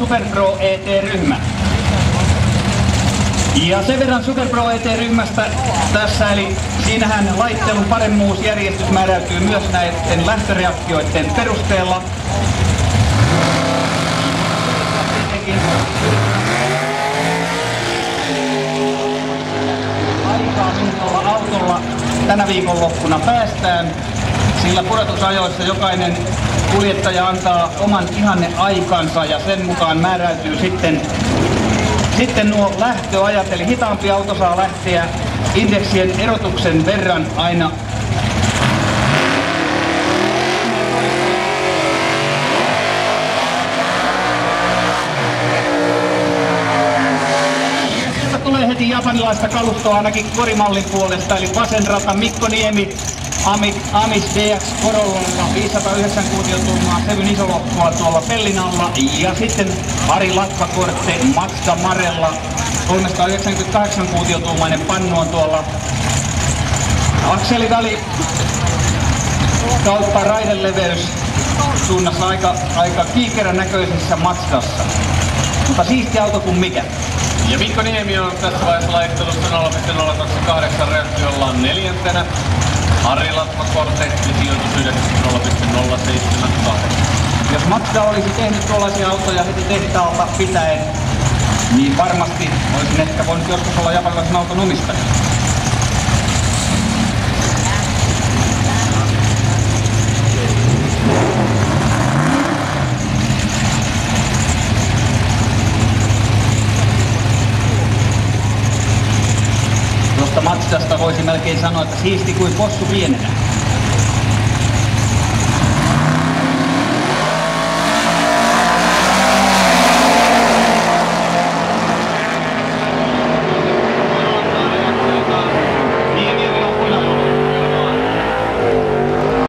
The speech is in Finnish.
Super Pro ET-ryhmä. Ja sen verran Super Pro ET-ryhmästä tässä, eli siinähän laittelun paremmuusjärjestys määräytyy myös näiden lähtöreaktioiden perusteella. Aikaa tuolla autolla tänä viikonloppuna päästään, sillä pudotusajoissa jokainen kuljettaja antaa oman ihanneaikansa ja sen mukaan määräytyy sitten nuo lähtöajat, eli hitaampi auto saa lähteä indeksien erotuksen verran aina heti japanilaista kalustoa ainakin korimallin puolesta, eli vasenrata Mikko Niemi, Amis DX Corollalla 509 kuutiotuumaa, Sevyn isolohkoa tuolla pellin alla, ja sitten Ari Latvakortte Mazda Marella 398 kuutiotuumainen pannu on tuolla akseliväli kautta raideleveys suunnassa aika kiikerän näköisessä Mazdassa. Mutta siisti auto kuin mikä. Ja Mikko Niemi on tässä vaiheessa laittelussa 0,028 reaktiolla neljäntenä. Ari Latvakortte sijoitus 0,078. Jos Mazda olisi tehnyt tuollaisia autoja heti tehtaalta pitäen, niin varmasti olisin ehkä voinut joskus olla japanilaisen auton omistaja. Mazdasta voisi melkein sanoa, että siisti kuin possu pienenä.